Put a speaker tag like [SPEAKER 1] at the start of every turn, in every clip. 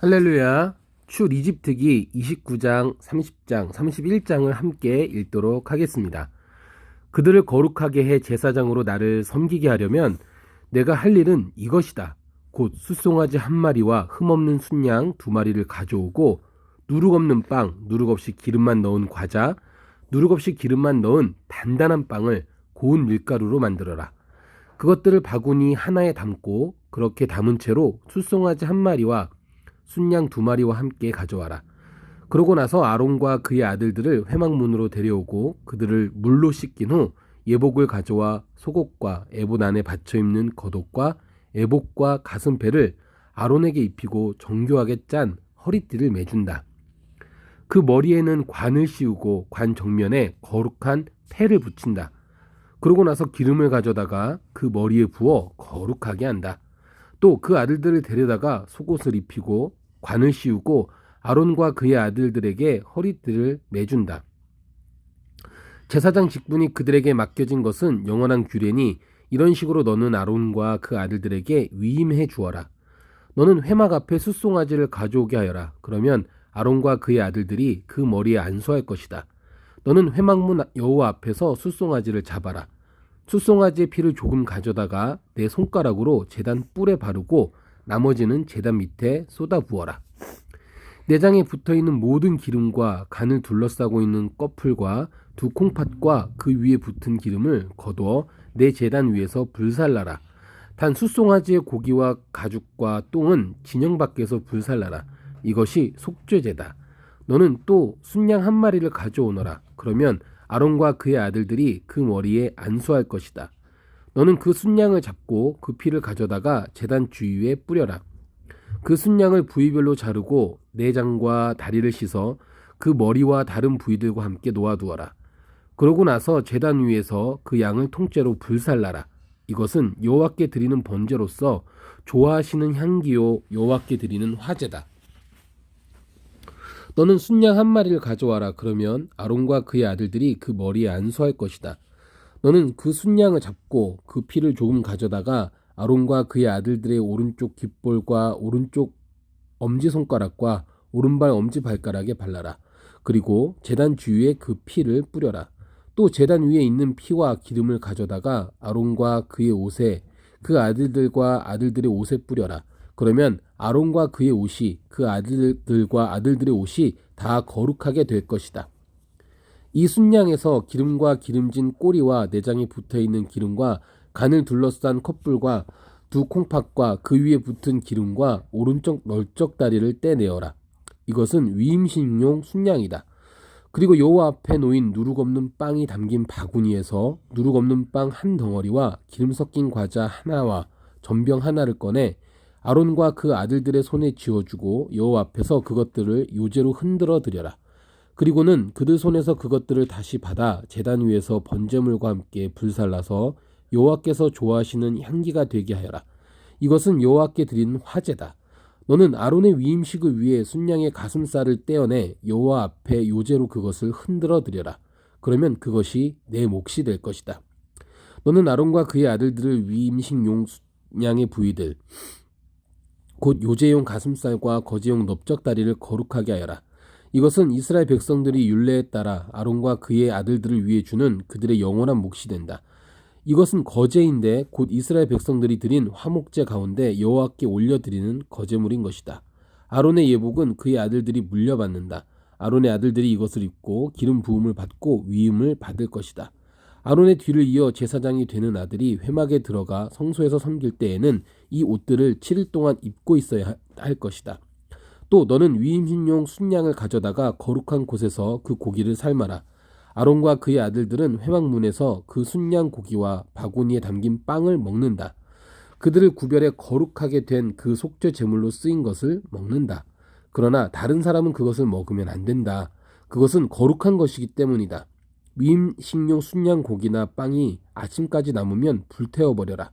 [SPEAKER 1] 할렐루야. 출이집트기 29장, 30장, 31장을 함께 읽도록 하겠습니다. 그들을 거룩하게 해 제사장으로 나를 섬기게 하려면 내가 할 일은 이것이다. 곧 숫송아지 한 마리와 흠없는 순양 두 마리를 가져오고 누룩 없는 빵, 누룩 없이 기름만 넣은 과자, 누룩 없이 기름만 넣은 단단한 빵을 고운 밀가루로 만들어라. 그것들을 바구니 하나에 담고 그렇게 담은 채로 숫송아지 한 마리와 순양 두 마리와 함께 가져와라. 그러고 나서 아론과 그의 아들들을 회막문으로 데려오고 그들을 물로 씻긴 후 예복을 가져와 속옷과 에봇 안에 받쳐 입는 겉옷과 에봇과 가슴패를 아론에게 입히고 정교하게 짠 허리띠를 매준다. 그 머리에는 관을 씌우고 관 정면에 거룩한 패를 붙인다. 그러고 나서 기름을 가져다가 그 머리에 부어 거룩하게 한다. 또 그 아들들을 데려다가 속옷을 입히고 관을 씌우고 아론과 그의 아들들에게 허리띠를 매준다. 제사장 직분이 그들에게 맡겨진 것은 영원한 규례니 이런 식으로 너는 아론과 그 아들들에게 위임해 주어라. 너는 회막 앞에 숫송아지를 가져오게 하여라. 그러면 아론과 그의 아들들이 그 머리에 안수할 것이다. 너는 회막문 여호와 앞에서 숫송아지를 잡아라. 숫송아지의 피를 조금 가져다가 내 손가락으로 제단 뿔에 바르고 나머지는 제단 밑에 쏟아 부어라. 내장에 붙어있는 모든 기름과 간을 둘러싸고 있는 꺼풀과 두 콩팥과 그 위에 붙은 기름을 거두어 내 제단 위에서 불살라라. 단 숫송아지의 고기와 가죽과 똥은 진영 밖에서 불살라라. 이것이 속죄제다. 너는 또 순양 한 마리를 가져오너라. 그러면 아론과 그의 아들들이 그 머리에 안수할 것이다. 너는 그 순양을 잡고 그 피를 가져다가 제단 주위에 뿌려라. 그 순양을 부위별로 자르고 내장과 다리를 씻어 그 머리와 다른 부위들과 함께 놓아두어라. 그러고 나서 제단 위에서 그 양을 통째로 불살라라. 이것은 여호와께 드리는 번제로서 좋아하시는 향기요 여호와께 드리는 화제다. 너는 순양 한 마리를 가져와라. 그러면 아론과 그의 아들들이 그 머리에 안수할 것이다. 너는 그 순양을 잡고 그 피를 조금 가져다가 아론과 그의 아들들의 오른쪽 귓볼과 오른쪽 엄지손가락과 오른발 엄지발가락에 발라라. 그리고 제단 주위에 그 피를 뿌려라. 또 제단 위에 있는 피와 기름을 가져다가 아론과 그의 옷에 그 아들들과 아들들의 옷에 뿌려라. 그러면 아론과 그의 옷이 그 아들들과 아들들의 옷이 다 거룩하게 될 것이다. 이 순양에서 기름과 기름진 꼬리와 내장에 붙어있는 기름과 간을 둘러싼 컵불과 두 콩팥과 그 위에 붙은 기름과 오른쪽 널쩍 다리를 떼내어라. 이것은 위임식용 순양이다. 그리고 여호와 앞에 놓인 누룩 없는 빵이 담긴 바구니에서 누룩 없는 빵 한 덩어리와 기름 섞인 과자 하나와 전병 하나를 꺼내 아론과 그 아들들의 손에 쥐어주고 여호와 앞에서 그것들을 요제로 흔들어 드려라. 그리고는 그들 손에서 그것들을 다시 받아 제단 위에서 번제물과 함께 불살라서 여호와께서 좋아하시는 향기가 되게 하여라. 이것은 여호와께 드리는 화제다. 너는 아론의 위임식을 위해 순양의 가슴살을 떼어내 여호와 앞에 요제로 그것을 흔들어 드려라. 그러면 그것이 내 몫이 될 것이다. 너는 아론과 그의 아들들을 위임식용 순양의 부위들 곧 요제용 가슴살과 거제용 넓적다리를 거룩하게 하여라. 이것은 이스라엘 백성들이 율례에 따라 아론과 그의 아들들을 위해 주는 그들의 영원한 몫이 된다. 이것은 거제인데 곧 이스라엘 백성들이 드린 화목제 가운데 여호와께 올려드리는 거제물인 것이다. 아론의 예복은 그의 아들들이 물려받는다. 아론의 아들들이 이것을 입고 기름 부음을 받고 위임을 받을 것이다. 아론의 뒤를 이어 제사장이 되는 아들이 회막에 들어가 성소에서 섬길 때에는 이 옷들을 7일 동안 입고 있어야 할 것이다. 또 너는 위임식용 순양을 가져다가 거룩한 곳에서 그 고기를 삶아라. 아론과 그의 아들들은 회막문에서 그 순양 고기와 바구니에 담긴 빵을 먹는다. 그들을 구별해 거룩하게 된 그 속죄 제물로 쓰인 것을 먹는다. 그러나 다른 사람은 그것을 먹으면 안 된다. 그것은 거룩한 것이기 때문이다. 위임식용 순양 고기나 빵이 아침까지 남으면 불태워버려라.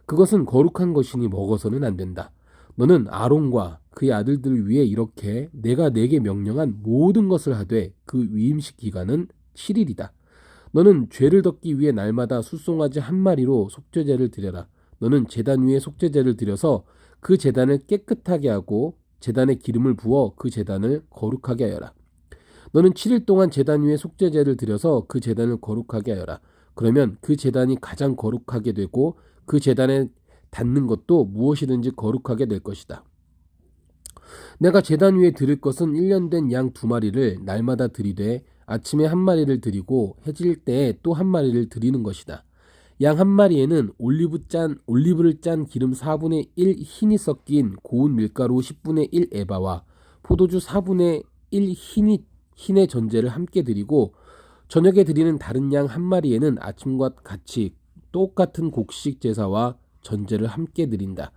[SPEAKER 1] 그것은 거룩한 것이니 먹어서는 안 된다. 너는 아론과 그의 아들들을 위해 이렇게 내가 내게 명령한 모든 것을 하되 그 위임식 기간은 7일이다. 너는 죄를 덮기 위해 날마다 숫송아지 한 마리로 속죄제를 드려라. 너는 제단 위에 속죄제를 드려서 그 제단을 깨끗하게 하고 제단에 기름을 부어 그 제단을 거룩하게 하여라. 너는 7일 동안 제단 위에 속죄제를 드려서 그 제단을 거룩하게 하여라. 그러면 그 제단이 가장 거룩하게 되고 그 제단에 닿는 것도 무엇이든지 거룩하게 될 것이다. 내가 제단 위에 드릴 것은 1년 된 양 2마리를 날마다 드리되 아침에 1마리를 드리고 해질 때에 또 1마리를 드리는 것이다. 양 1마리에는 올리브를 짠 기름 4분의 1 흰이 섞인 고운 밀가루 10분의 1 에바와 포도주 4분의 1 흰의 전제를 함께 드리고 저녁에 드리는 다른 양 1마리에는 아침과 같이 똑같은 곡식 제사와 전제를 함께 드린다.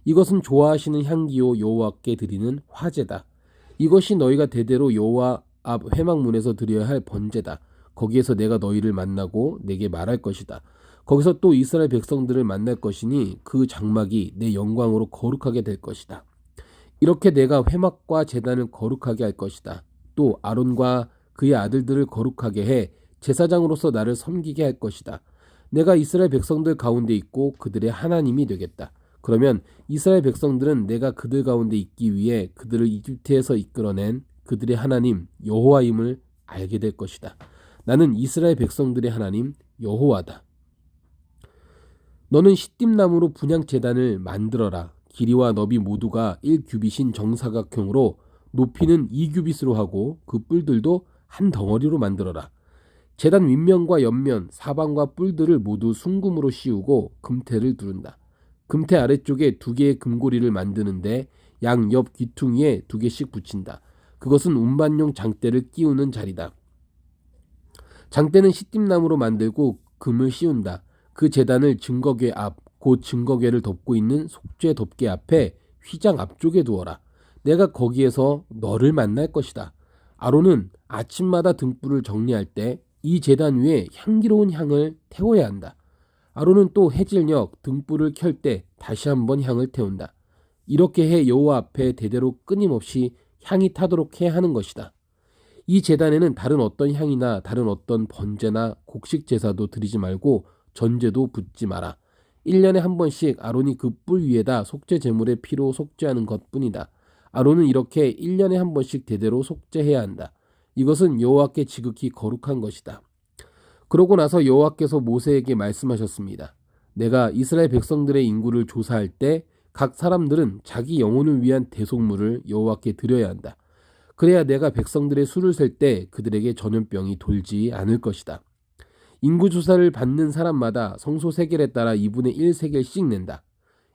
[SPEAKER 1] 이것은 좋아하시는 향기요 여호와께 드리는 화제다. 이것이 너희가 대대로 여호와 앞 회막문에서 드려야 할 번제다. 거기에서 내가 너희를 만나고 내게 말할 것이다. 거기서 또 이스라엘 백성들을 만날 것이니 그 장막이 내 영광으로 거룩하게 될 것이다. 이렇게 내가 회막과 제단을 거룩하게 할 것이다. 또 아론과 그의 아들들을 거룩하게 해 제사장으로서 나를 섬기게 할 것이다. 내가 이스라엘 백성들 가운데 있고 그들의 하나님이 되겠다. 그러면 이스라엘 백성들은 내가 그들 가운데 있기 위해 그들을 이집트에서 이끌어낸 그들의 하나님 여호와임을 알게 될 것이다. 나는 이스라엘 백성들의 하나님 여호와다. 너는 시띠나무로 분향 제단을 만들어라. 길이와 너비 모두가 1규빗인 정사각형으로 높이는 2규빗으로 하고 그 뿔들도 한 덩어리로 만들어라. 제단 윗면과 옆면, 사방과 뿔들을 모두 순금으로 씌우고 금태를 두른다. 금태 아래쪽에 2개의 금고리를 만드는데 양옆 귀퉁이에 2개씩 붙인다. 그것은 운반용 장대를 끼우는 자리다. 장대는 시띠나무로 만들고 금을 씌운다. 그 제단을 증거궤 앞, 곧 증거궤를 덮고 있는 속죄 덮개 앞에 휘장 앞쪽에 두어라. 내가 거기에서 너를 만날 것이다. 아론은 아침마다 등불을 정리할 때 이 제단 위에 향기로운 향을 태워야 한다. 아론은 또 해질녘 등불을 켤 때 다시 한번 향을 태운다. 이렇게 해 여호와 앞에 대대로 끊임없이 향이 타도록 해야 하는 것이다. 이 제단에는 다른 어떤 향이나 다른 어떤 번제나 곡식 제사도 드리지 말고 전제도 붓지 마라. 1년에 한 번씩 아론이 그 뿔 위에다 속죄 제물의 피로 속죄하는 것뿐이다. 아론은 이렇게 1년에 한 번씩 대대로 속죄해야 한다. 이것은 여호와께 지극히 거룩한 것이다. 그러고 나서 여호와께서 모세에게 말씀하셨습니다. 내가 이스라엘 백성들의 인구를 조사할 때 각 사람들은 자기 영혼을 위한 대속물을 여호와께 드려야 한다. 그래야 내가 백성들의 수를 셀 때 그들에게 전염병이 돌지 않을 것이다. 인구조사를 받는 사람마다 성소 세겔에 따라 2분의 1 세겔씩 낸다.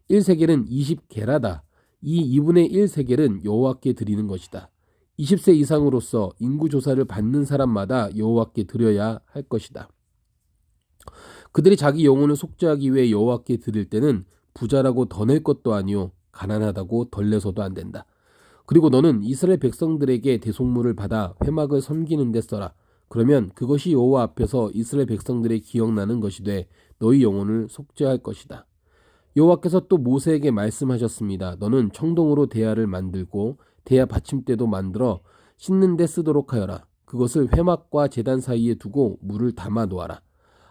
[SPEAKER 1] 1 세겔은 20게라다. 이 2분의 1 세겔은 여호와께 드리는 것이다. 20세 이상으로서 인구조사를 받는 사람마다 여호와께 드려야 할 것이다. 그들이 자기 영혼을 속죄하기 위해 여호와께 드릴 때는 부자라고 더 낼 것도 아니요 가난하다고 덜 내서도 안 된다. 그리고 너는 이스라엘 백성들에게 대속물을 받아 회막을 섬기는 데 써라. 그러면 그것이 여호와 앞에서 이스라엘 백성들의 기억나는 것이 돼 너희 영혼을 속죄할 것이다. 여호와께서 또 모세에게 말씀하셨습니다. 너는 청동으로 대야를 만들고 대야 받침대도 만들어 씻는 데 쓰도록 하여라. 그것을 회막과 제단 사이에 두고 물을 담아 놓아라.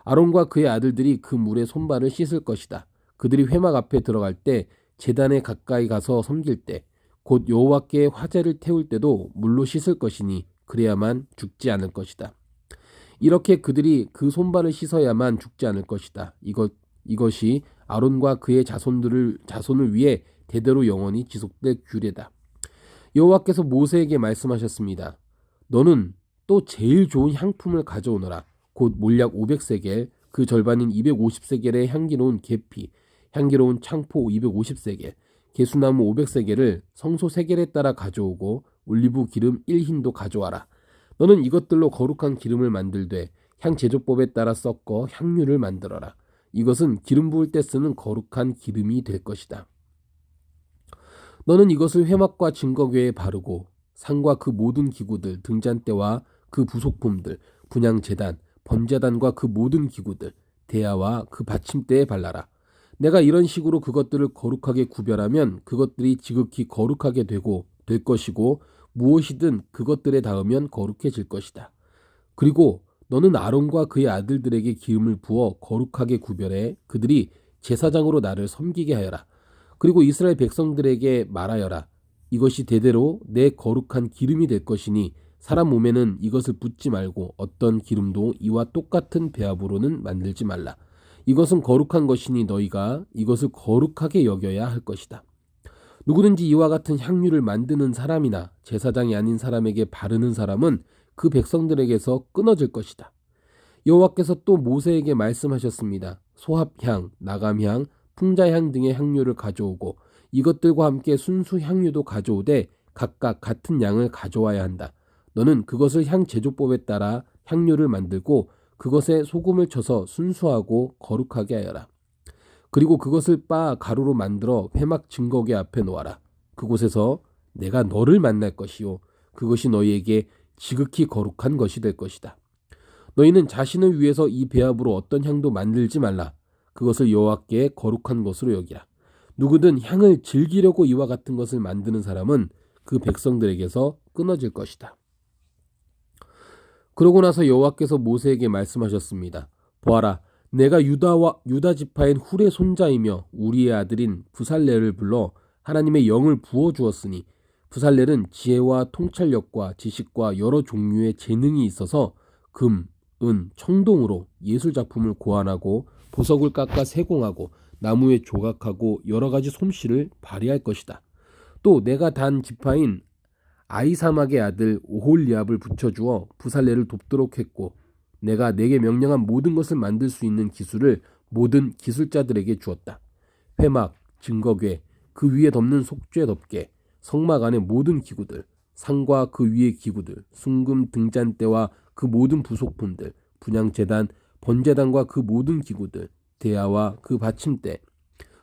[SPEAKER 1] 아론과 그의 아들들이 그 물에 손발을 씻을 것이다. 그들이 회막 앞에 들어갈 때 제단에 가까이 가서 섬길 때 곧 여호와께 화제를 태울 때도 물로 씻을 것이니 그래야만 죽지 않을 것이다. 이렇게 그들이 그 손발을 씻어야만 죽지 않을 것이다. 이것이 아론과 그의 자손을 위해 대대로 영원히 지속될 규례다. 여호와께서 모세에게 말씀하셨습니다. 너는 또 제일 좋은 향품을 가져오너라. 곧 몰약 500세겔, 그 절반인 250세겔의 향기로운 계피, 향기로운 창포 250세겔, 개수나무 500세겔을 성소 세겔에 따라 가져오고 올리브 기름 1흰도 가져와라. 너는 이것들로 거룩한 기름을 만들되 향 제조법에 따라 섞어 향유를 만들어라. 이것은 기름 부을 때 쓰는 거룩한 기름이 될 것이다. 너는 이것을 회막과 증거궤에 바르고 상과 그 모든 기구들, 등잔대와 그 부속품들, 분향제단, 번제단과 그 모든 기구들, 대야와 그 받침대에 발라라. 내가 이런 식으로 그것들을 거룩하게 구별하면 그것들이 지극히 거룩하게 될 것이고 무엇이든 그것들에 닿으면 거룩해질 것이다. 그리고 너는 아론과 그의 아들들에게 기름을 부어 거룩하게 구별해 그들이 제사장으로 나를 섬기게 하여라. 그리고 이스라엘 백성들에게 말하여라. 이것이 대대로 내 거룩한 기름이 될 것이니 사람 몸에는 이것을 붓지 말고 어떤 기름도 이와 똑같은 배합으로는 만들지 말라. 이것은 거룩한 것이니 너희가 이것을 거룩하게 여겨야 할 것이다. 누구든지 이와 같은 향유를 만드는 사람이나 제사장이 아닌 사람에게 바르는 사람은 그 백성들에게서 끊어질 것이다. 여호와께서 또 모세에게 말씀하셨습니다. 소합향, 나감향, 풍자향 등의 향유를 가져오고 이것들과 함께 순수 향유도 가져오되 각각 같은 양을 가져와야 한다. 너는 그것을 향 제조법에 따라 향유를 만들고 그것에 소금을 쳐서 순수하고 거룩하게 하여라. 그리고 그것을 빻아 가루로 만들어 회막 증거궤 앞에 놓아라. 그곳에서 내가 너를 만날 것이요 그것이 너희에게 지극히 거룩한 것이 될 것이다. 너희는 자신을 위해서 이 배합으로 어떤 향도 만들지 말라. 그것을 여호와께 거룩한 것으로 여기라. 누구든 향을 즐기려고 이와 같은 것을 만드는 사람은 그 백성들에게서 끊어질 것이다. 그러고 나서 여호와께서 모세에게 말씀하셨습니다. 보아라, 내가 유다 지파인 훌의 손자이며 우리의 아들인 부살렐을 불러 하나님의 영을 부어 주었으니 부살렐은 지혜와 통찰력과 지식과 여러 종류의 재능이 있어서 금, 은, 청동으로 예술 작품을 고안하고 보석을 깎아 세공하고 나무에 조각하고 여러 가지 솜씨를 발휘할 것이다. 또 내가 단 지파인 아이사막의 아들 오홀리압을 붙여주어 부살렐을 돕도록 했고 내가 내게 명령한 모든 것을 만들 수 있는 기술을 모든 기술자들에게 주었다. 회막, 증거궤, 그 위에 덮는 속죄 덮개, 성막 안의 모든 기구들, 상과 그 위의 기구들, 순금 등잔대와 그 모든 부속품들, 분향제단, 번제단과 그 모든 기구들, 대야와 그 받침대,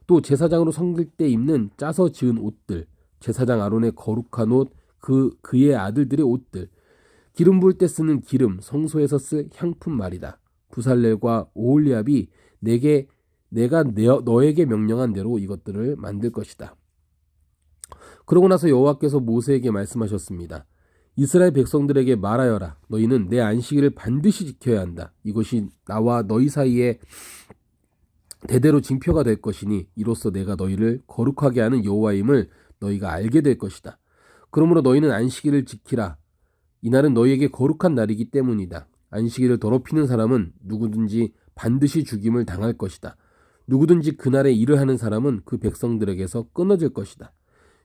[SPEAKER 1] 또 제사장으로 섬길 때 입는 짜서 지은 옷들, 제사장 아론의 거룩한 옷, 그의 아들들의 옷들, 기름 부을 때 쓰는 기름, 성소에서 쓸 향품 말이다. 부살렐과 오홀리압이 내가 너에게 명령한 대로 이것들을 만들 것이다. 그러고 나서 여호와께서 모세에게 말씀하셨습니다. 이스라엘 백성들에게 말하여라. 너희는 내 안식일을 반드시 지켜야 한다. 이것이 나와 너희 사이에 대대로 징표가 될 것이니 이로써 내가 너희를 거룩하게 하는 여호와임을 너희가 알게 될 것이다. 그러므로 너희는 안식일을 지키라. 이날은 너희에게 거룩한 날이기 때문이다. 안식일을 더럽히는 사람은 누구든지 반드시 죽임을 당할 것이다. 누구든지 그날에 일을 하는 사람은 그 백성들에게서 끊어질 것이다.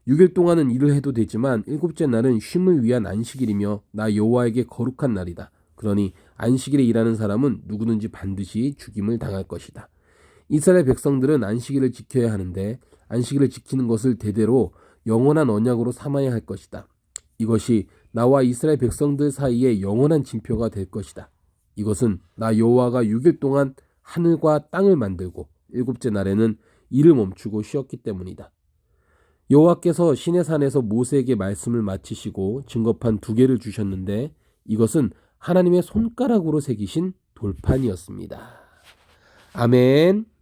[SPEAKER 1] 6일 동안은 일을 해도 되지만 7째 날은 쉼을 위한 안식일이며 나 여호와에게 거룩한 날이다. 그러니 안식일에 일하는 사람은 누구든지 반드시 죽임을 당할 것이다. 이스라엘 백성들은 안식일을 지켜야 하는데 안식일을 지키는 것을 대대로 영원한 언약으로 삼아야 할 것이다. 이것이 나와 이스라엘 백성들 사이에 영원한 징표가 될 것이다. 이것은 나 여호와가 6일 동안 하늘과 땅을 만들고 7째 날에는 일을 멈추고 쉬었기 때문이다. 여호와께서 시내산에서 모세에게 말씀을 마치시고 증거판 2개를 주셨는데 이것은 하나님의 손가락으로 새기신 돌판이었습니다. 아멘.